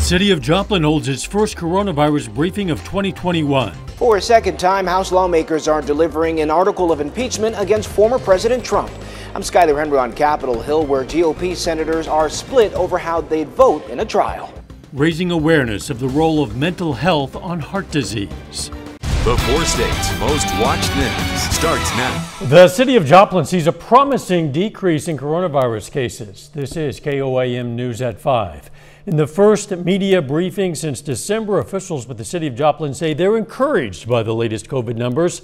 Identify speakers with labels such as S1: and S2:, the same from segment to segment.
S1: City of Joplin holds its first coronavirus briefing of 2021.
S2: For a second time, House lawmakers are delivering an article of impeachment against former President Trump. I'm Skyler Henry on Capitol Hill, where GOP senators are split over how they'd vote in a trial.
S1: Raising awareness of the role of mental health on heart disease.
S3: The 4 states' most watched news starts now.
S1: The City of Joplin sees a promising decrease in coronavirus cases. This is KOAM News at 5. In the first media briefing since December, officials with the City of Joplin say they're encouraged by the latest COVID numbers.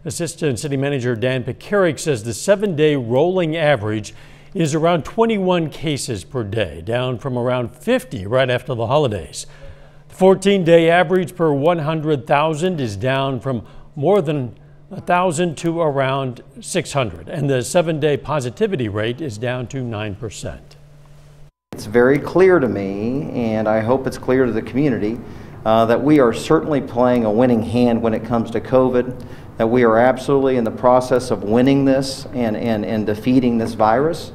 S1: Assistant City Manager Dan Pekarik says the 7-day rolling average is around 21 cases per day, down from around 50 right after the holidays. The 14-day average per 100,000 is down from more than 1,000 to around 600, and the 7-day positivity rate is down to 9%.
S4: It's very clear to me, and I hope it's clear to the community, that we are certainly playing a winning hand when it comes to COVID, that we are absolutely in the process of winning this and defeating this virus.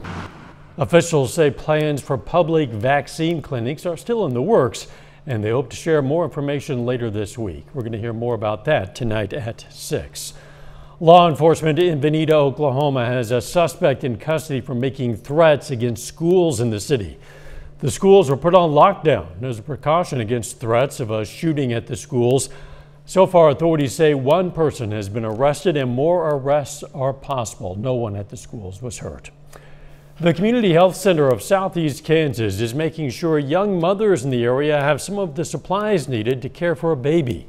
S1: Officials say plans for public vaccine clinics are still in the works, and they hope to share more information later this week. We're going to hear more about that tonight at 6. Law enforcement in Vinita, Oklahoma has a suspect in custody for making threats against schools in the city. The schools were put on lockdown as a precaution against threats of a shooting at the schools. So far, authorities say one person has been arrested and more arrests are possible. No one at the schools was hurt. The Community Health Center of Southeast Kansas is making sure young mothers in the area have some of the supplies needed to care for a baby.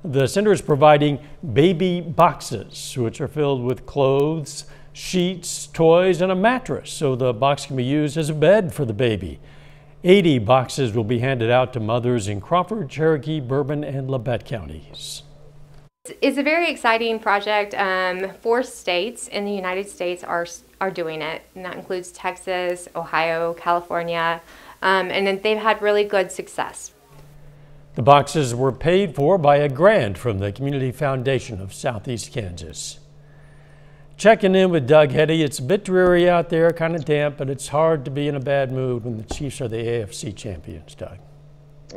S1: The center is providing baby boxes, which are filled with clothes, sheets, toys, and a mattress, so the box can be used as a bed for the baby. 80 boxes will be handed out to mothers in Crawford, Cherokee, Bourbon, and Labette counties.
S5: It's a very exciting project. 4 states in the United States are doing it, and that includes Texas, Ohio, California, and they've had really good success.
S1: The boxes were paid for by a grant from the Community Foundation of Southeast Kansas. Checking in with Doug Heddy. It's a bit dreary out there, kind of damp, but it's hard to be in a bad mood when the Chiefs are the AFC champions, Doug.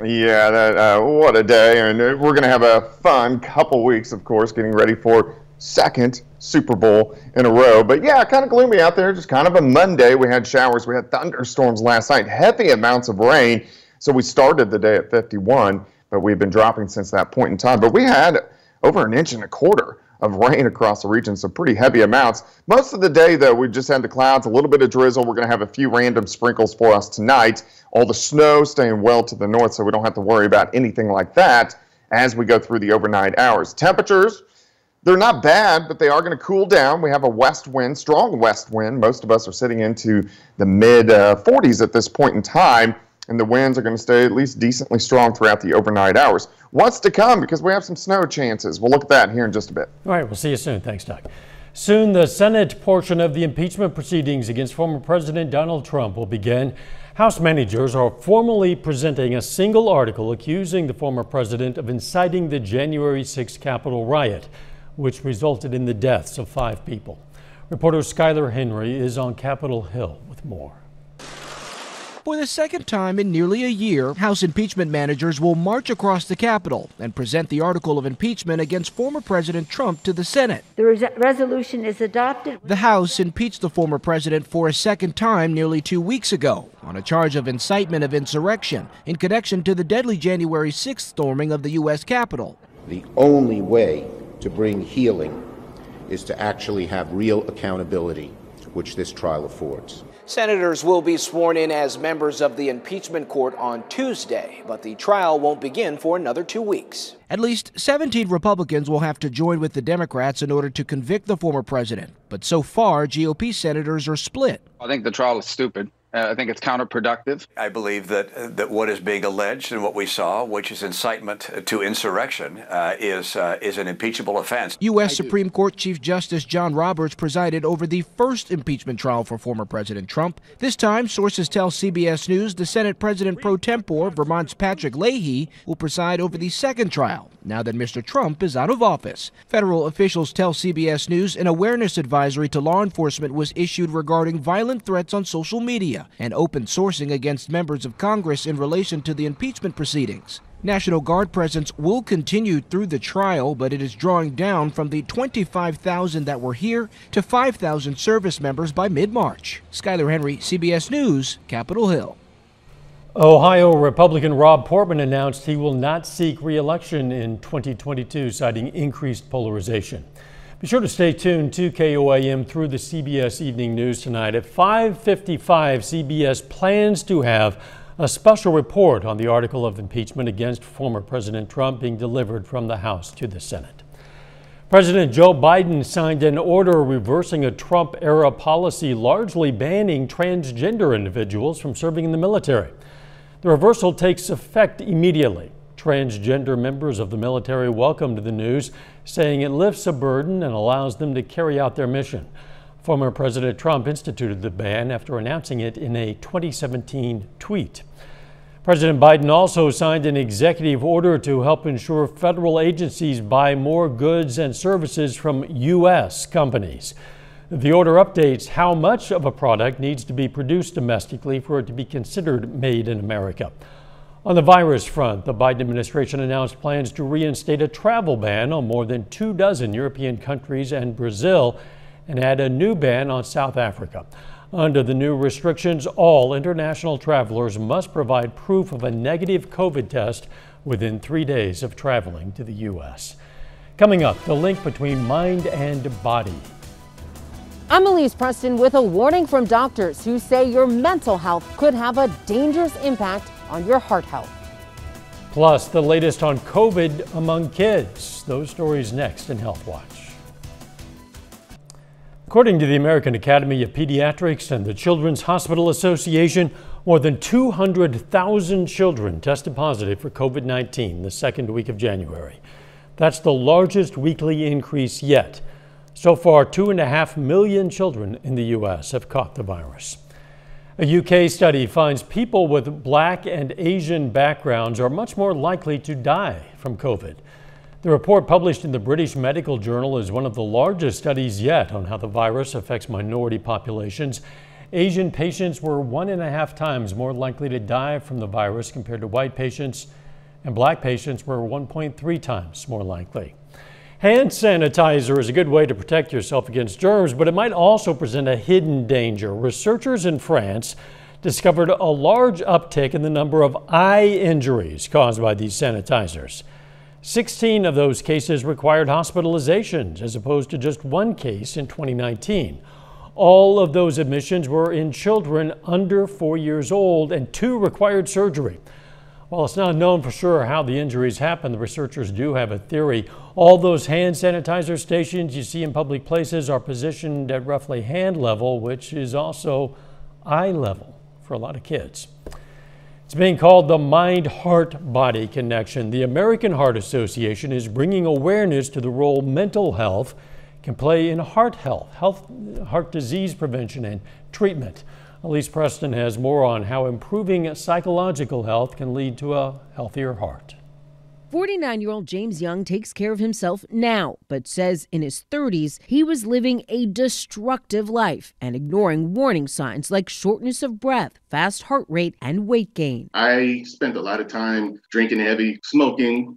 S6: Yeah, what a day. And we're going to have a fun couple weeks, of course, getting ready for second Super Bowl in a row. But yeah, kind of gloomy out there, just kind of a Monday. We had showers, we had thunderstorms last night, heavy amounts of rain. So we started the day at 51, but we've been dropping since that point in time. But we had over 1.25 inches of rain across the region, so pretty heavy amounts. Most of the day, though, we just had the clouds, a little bit of drizzle. We're going to have a few random sprinkles for us tonight. All the snow staying well to the north, so we don't have to worry about anything like that as we go through the overnight hours. Temperatures, they're not bad, but they are going to cool down. We have a west wind, strong west wind. Most of us are sitting into the mid-40s at this point in time. And the winds are going to stay at least decently strong throughout the overnight hours. What's to come, because we have some snow chances. We'll look at that here in just a bit.
S1: All right, we'll see you soon. Thanks, Doug. Soon, the Senate portion of the impeachment proceedings against former President Donald Trump will begin. House managers are formally presenting a single article accusing the former president of inciting the January 6th Capitol riot, which resulted in the deaths of 5 people. Reporter Skyler Henry is on Capitol Hill with more.
S7: For the second time in nearly a year, House impeachment managers will march across the Capitol and present the article of impeachment against former President Trump to the Senate.
S8: The resolution is adopted.
S7: The House impeached the former president for a second time nearly 2 weeks ago on a charge of incitement of insurrection in connection to the deadly January 6th storming of the U.S. Capitol.
S9: The only way to bring healing is to actually have real accountability, which this trial affords.
S2: Senators will be sworn in as members of the impeachment court on Tuesday, but the trial won't begin for another 2 weeks.
S7: At least 17 Republicans will have to join with the Democrats in order to convict the former president. But so far, GOP senators are split.
S10: I think the trial is stupid. I think it's counterproductive.
S11: I believe that what is being alleged and what we saw, which is incitement to insurrection, is an impeachable offense.
S7: U.S. Supreme Court Chief Justice John Roberts presided over the first impeachment trial for former President Trump. This time, sources tell CBS News the Senate President pro tempore, Vermont's Patrick Leahy, will preside over the second trial, now that Mr. Trump is out of office. Federal officials tell CBS News an awareness advisory to law enforcement was issued regarding violent threats on social media. California and open sourcing against members of Congress in relation to the impeachment proceedings. National Guard presence will continue through the trial, but it is drawing down from the 25,000 that were here to 5,000 service members by mid-March. Skyler Henry, CBS News, Capitol Hill.
S1: Ohio Republican Rob Portman announced he will not seek re-election in 2022, citing increased polarization. Be sure to stay tuned to KOAM through the CBS Evening News tonight. At 5:55, CBS plans to have a special report on the article of impeachment against former President Trump being delivered from the House to the Senate. President Joe Biden signed an order reversing a Trump-era policy largely banning transgender individuals from serving in the military. The reversal takes effect immediately. Transgender members of the military welcomed the news, saying it lifts a burden and allows them to carry out their mission. Former President Trump instituted the ban after announcing it in a 2017 tweet. President Biden also signed an executive order to help ensure federal agencies buy more goods and services from U.S. companies. The order updates how much of a product needs to be produced domestically for it to be considered made in America. On the virus front, the Biden administration announced plans to reinstate a travel ban on more than 24 European countries and Brazil, and add a new ban on South Africa. Under the new restrictions, all international travelers must provide proof of a negative COVID test within 3 days of traveling to the U.S. Coming up, the link between mind and body.
S12: I'm Elise Preston with a warning from doctors who say your mental health could have a dangerous impact on your heart health.
S1: Plus, the latest on COVID among kids. Those stories next in Health Watch. According to the American Academy of Pediatrics and the Children's Hospital Association, more than 200,000 children tested positive for COVID-19 the second week of January. That's the largest weekly increase yet. So far, 2.5 million children in the U.S. have caught the virus. A UK study finds people with Black and Asian backgrounds are much more likely to die from COVID. The report, published in the British Medical Journal, is one of the largest studies yet on how the virus affects minority populations. Asian patients were 1.5 times more likely to die from the virus compared to white patients, and Black patients were 1.3 times more likely. Hand sanitizer is a good way to protect yourself against germs, but it might also present a hidden danger. Researchers in France discovered a large uptick in the number of eye injuries caused by these sanitizers. 16 of those cases required hospitalizations, as opposed to just one case in 2019. All of those admissions were in children under 4 years old, and 2 required surgery. While it's not known for sure how the injuries happened, the researchers do have a theory. All those hand sanitizer stations you see in public places are positioned at roughly hand level, which is also eye level for a lot of kids. It's being called the mind-heart-body connection. The American Heart Association is bringing awareness to the role mental health can play in heart health, heart disease prevention and treatment. Elise Preston has more on how improving psychological health can lead to a healthier heart.
S12: 49-year-old James Young takes care of himself now, but says in his 30s he was living a destructive life and ignoring warning signs like shortness of breath, fast heart rate, and weight gain.
S13: I spent a lot of time drinking heavy, smoking,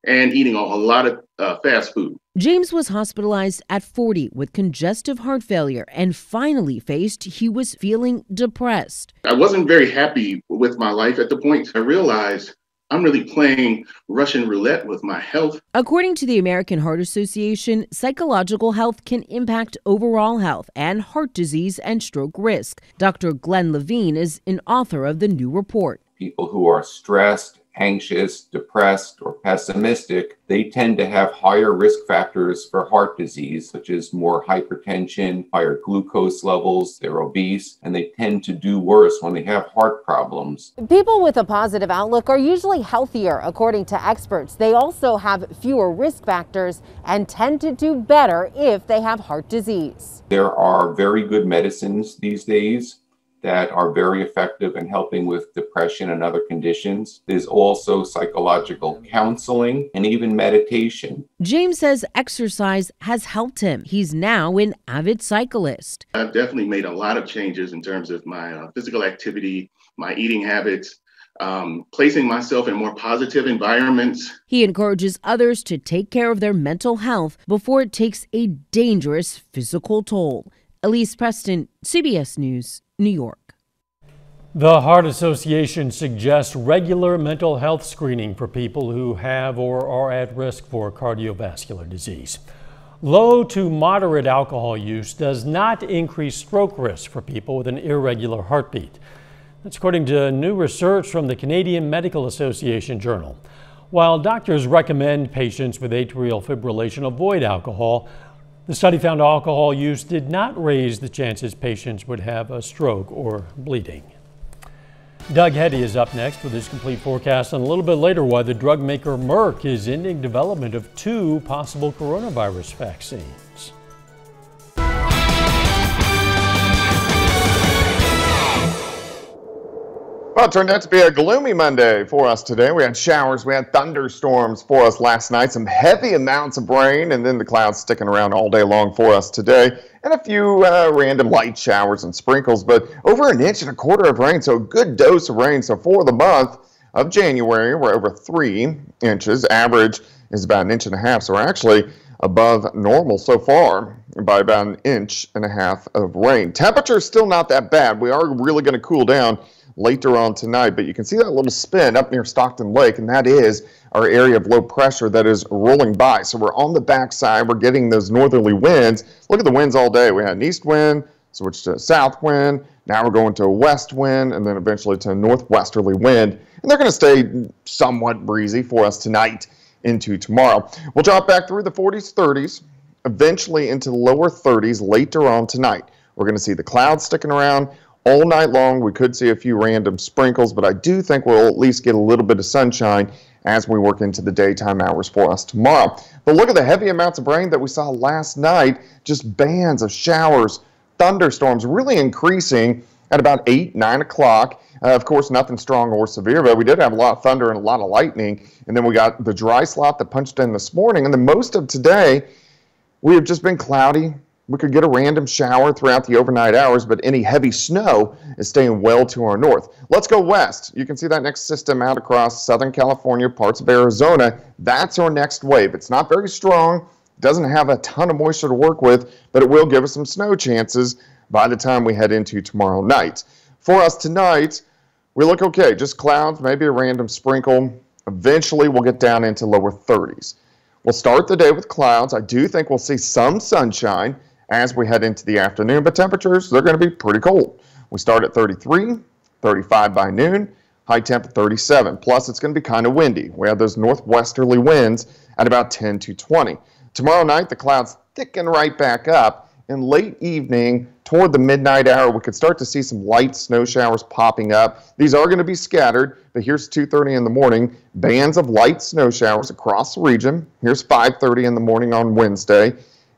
S13: and eating a lot of fast food.
S12: James was hospitalized at 40 with congestive heart failure and finally faced he was feeling depressed.
S13: I wasn't very happy with my life at the point. I realized I'm really playing Russian roulette with my health.
S12: According to the American Heart Association, psychological health can impact overall health and heart disease and stroke risk. Dr. Glenn Levine is an author of the new report.
S14: People who are stressed, anxious, depressed, or pessimistic, they tend to have higher risk factors for heart disease, such as more hypertension, higher glucose levels, they're obese, and they tend to do worse when they have heart problems.
S12: People with a positive outlook are usually healthier, according to experts. They also have fewer risk factors and tend to do better if they have heart disease.
S14: There are very good medicines these days that are very effective in helping with depression and other conditions. There's also psychological counseling and even meditation.
S12: James says exercise has helped him. He's now an avid cyclist.
S13: I've definitely made a lot of changes in terms of my physical activity, my eating habits, placing myself in more positive environments.
S12: He encourages others to take care of their mental health before it takes a dangerous physical toll. Elise Preston, CBS News, New York.
S1: The Heart Association suggests regular mental health screening for people who have or are at risk for cardiovascular disease. Low to moderate alcohol use does not increase stroke risk for people with an irregular heartbeat. That's according to new research from the Canadian Medical Association Journal. While doctors recommend patients with atrial fibrillation avoid alcohol, the study found alcohol use did not raise the chances patients would have a stroke or bleeding. Doug Hetty is up next with his complete forecast, and a little bit later why the drug maker Merck is ending development of 2 possible coronavirus vaccines.
S6: Well, it turned out to be a gloomy Monday for us today. We had showers, we had thunderstorms for us last night, some heavy amounts of rain, and then the clouds sticking around all day long for us today, and a few random light showers and sprinkles, but over 1.25 inches of rain, so a good dose of rain. So for the month of January, we're over 3 inches. Average is about 1.5 inches, so we're actually above normal so far by about 1.5 inches of rain. Temperature is still not that bad. We are really going to cool down later on tonight, but you can see that little spin up near Stockton Lake, and that is our area of low pressure that is rolling by. So we're on the backside, we're getting those northerly winds. Look at the winds all day. We had an east wind, switched to a south wind, now we're going to a west wind, and then eventually to a northwesterly wind, and they're going to stay somewhat breezy for us tonight into tomorrow. We'll drop back through the 40s, 30s, eventually into the lower 30s later on tonight. We're going to see the clouds sticking around all night long. We could see a few random sprinkles, but I do think we'll at least get a little bit of sunshine as we work into the daytime hours for us tomorrow. But look at the heavy amounts of rain that we saw last night, just bands of showers, thunderstorms really increasing at about 8, 9 o'clock. Of course, nothing strong or severe, but we did have a lot of thunder and a lot of lightning. And then we got the dry slot that punched in this morning. And then most of today, we have just been cloudy. We could get a random shower throughout the overnight hours, but any heavy snow is staying well to our north. Let's go west. You can see that next system out across Southern California, parts of Arizona. That's our next wave. It's not very strong, doesn't have a ton of moisture to work with, but it will give us some snow chances by the time we head into tomorrow night. For us tonight, we look okay. Just clouds, maybe a random sprinkle. Eventually, we'll get down into lower 30s. We'll start the day with clouds. I do think we'll see some sunshine as we head into the afternoon, but temperatures, they're going to be pretty cold. We start at 33, 35 by noon, high temp at 37. Plus, it's going to be kind of windy. We have those northwesterly winds at about 10 to 20. Tomorrow night, the clouds thicken right back up. In late evening, toward the midnight hour, we could start to see some light snow showers popping up. These are going to be scattered, but here's 2:30 in the morning, bands of light snow showers across the region. Here's 5:30 in the morning on Wednesday.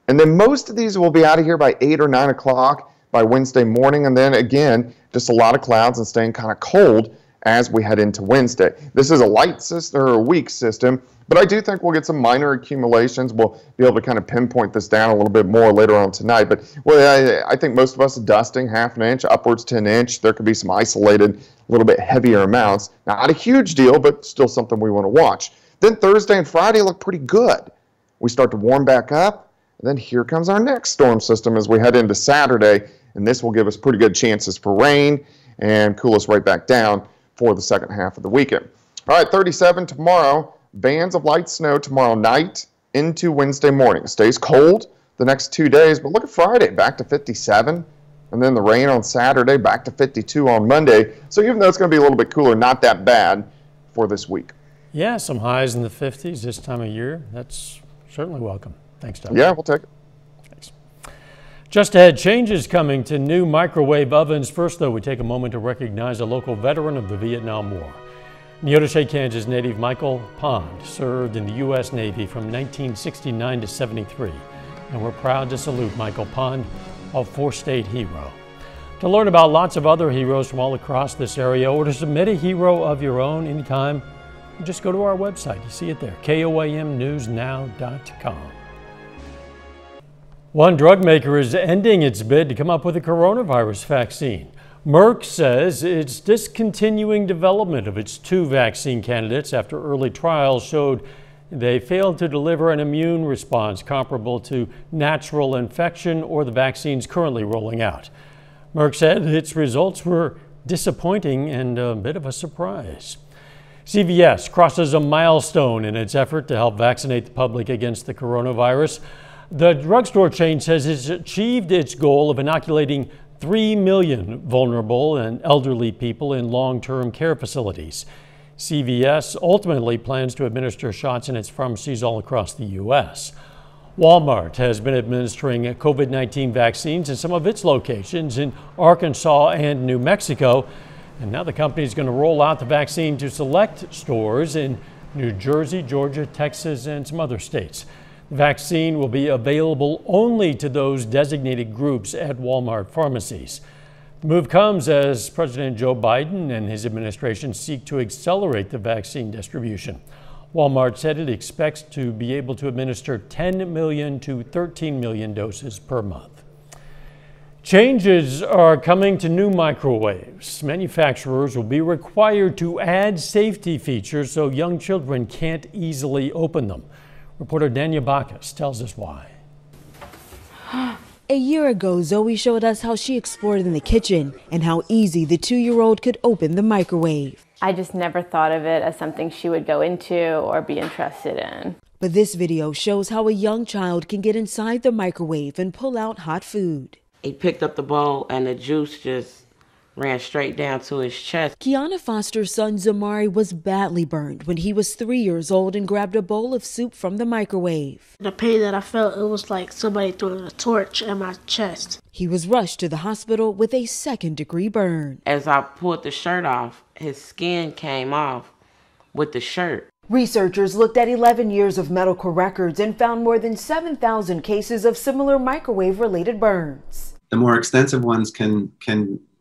S6: And then most of these will be out of here by 8 or 9 o'clock by Wednesday morning. And then again, just a lot of clouds and staying kind of cold as we head into Wednesday. This is a light system or a weak system, but I do think we'll get some minor accumulations. We'll be able to kind of pinpoint this down a little bit more later on tonight. But well, I think most of us are dusting 1/2 inch, upwards to 1 inch. There could be some isolated, a little bit heavier amounts. Not a huge deal, but still something we want to watch. Then Thursday and Friday look pretty good. We start to warm back up. And then here comes our next storm system as we head into Saturday, and this will give us pretty good chances for rain and cool us right back down for the second half of the weekend. All right, 37 tomorrow, bands of light snow tomorrow night into Wednesday morning. It stays cold the next 2 days, but look at Friday, back to 57, and then the rain on Saturday, back to 52 on Monday. So even though it's going to be a little bit cooler, not that bad for this week.
S1: Yeah, some highs in the 50s this time of year. That's certainly welcome. Thanks, Doug.
S6: Yeah, we'll take it.
S1: Thanks. Just ahead, changes coming to new microwave ovens. First, though, we take a moment to recognize a local veteran of the Vietnam War. Neodesha, Kansas native Michael Pond served in the U.S. Navy from 1969 to 73, and we're proud to salute Michael Pond, a four-state hero. To learn about lots of other heroes from all across this area or to submit a hero of your own anytime, just go to our website. You see it there, KOAMnewsnow.com. One drug maker is ending its bid to come up with a coronavirus vaccine. Merck says it's discontinuing development of its 2 vaccine candidates after early trials showed they failed to deliver an immune response comparable to natural infection or the vaccines currently rolling out. Merck said its results were disappointing and a bit of a surprise. CVS crosses a milestone in its effort to help vaccinate the public against the coronavirus. The drugstore chain says it's achieved its goal of inoculating 3 million vulnerable and elderly people in long-term care facilities. CVS ultimately plans to administer shots in its pharmacies all across the U.S. Walmart has been administering COVID-19 vaccines in some of its locations in Arkansas and New Mexico. And now the company is going to roll out the vaccine to select stores in New Jersey, Georgia, Texas, and some other states. The vaccine will be available only to those designated groups at Walmart pharmacies. The move comes as President Joe Biden and his administration seek to accelerate the vaccine distribution. Walmart said it expects to be able to administer 10 million to 13 million doses per month. Changes are coming to new microwaves. Manufacturers will be required to add safety features so young children can't easily open them. Reporter Dania Bacchus tells us why.
S15: A year ago, Zoe showed us how she explored in the kitchen and how easy the 2-year-old could open the microwave.
S16: I just never thought of it as something she would go into or be interested in.
S15: But this video shows how a young child can get inside the microwave and pull out hot food.
S17: He picked up the bowl and the juice just ran straight down to his chest.
S15: Kiana Foster's son Zamari was badly burned when he was 3 years old and grabbed a bowl of soup from the microwave.
S18: The pain that I felt, it was like somebody throwing a torch in my chest.
S15: He was rushed to the hospital with a second-degree burn.
S17: As I pulled the shirt off, his skin came off with the shirt.
S15: Researchers looked at 11 years of medical records and found more than 7,000 cases of similar microwave-related burns.
S19: The more extensive ones can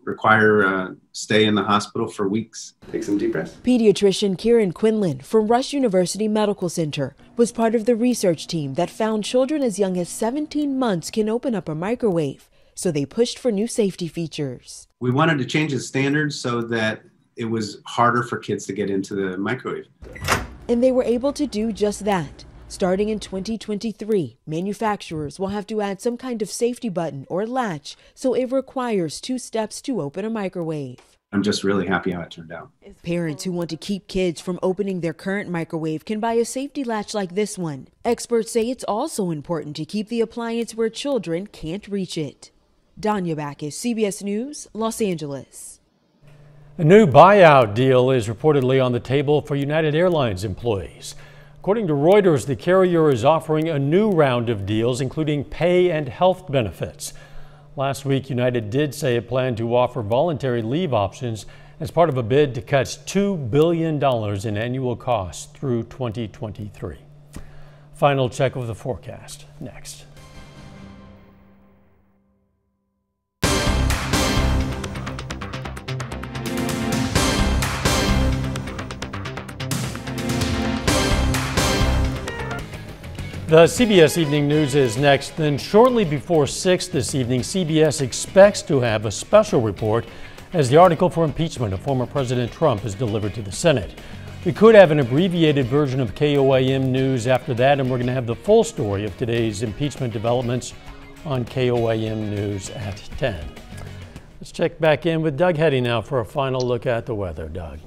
S19: require stay in the hospital for weeks. Take some deep breaths.
S15: Pediatrician Kieran Quinlan from Rush University Medical Center was part of the research team that found children as young as 17 months can open up a microwave, so they pushed for new safety features.
S19: We wanted to change the standards so that it was harder for kids to get into the microwave.
S15: And they were able to do just that. Starting in 2023, manufacturers will have to add some kind of safety button or latch, so it requires 2 steps to open a microwave.
S19: I'm just really happy how it turned out.
S15: Parents who want to keep kids from opening their current microwave can buy a safety latch like this one. Experts say it's also important to keep the appliance where children can't reach it. Dania Bacchus, CBS News, Los Angeles.
S1: A new buyout deal is reportedly on the table for United Airlines employees. According to Reuters, the carrier is offering a new round of deals, including pay and health benefits. Last week, United did say it planned to offer voluntary leave options as part of a bid to cut $2 billion in annual costs through 2023. Final check of the forecast next. The CBS Evening News is next. Then shortly before 6 this evening, CBS expects to have a special report as the article for impeachment of former President Trump is delivered to the Senate. We could have an abbreviated version of KOAM News after that, and we're going to have the full story of today's impeachment developments on KOAM News at 10. Let's check back in with Doug Heddy now for a final look at the weather. Doug.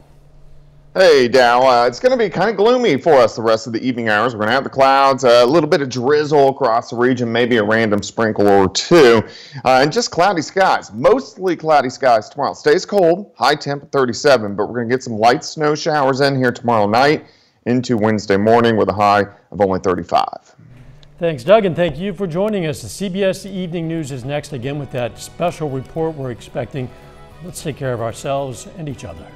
S6: Hey, Dow. It's going to be kind of gloomy for us the rest of the evening hours. We're going to have the clouds, a little bit of drizzle across the region, maybe a random sprinkle or two, and just cloudy skies. Mostly cloudy skies tomorrow. It stays cold, high temp at 37, but we're going to get some light snow showers in here tomorrow night into Wednesday morning with a high of only 35.
S1: Thanks, Doug, and thank you for joining us. The CBS Evening News is next again with that special report we're expecting. Let's take care of ourselves and each other.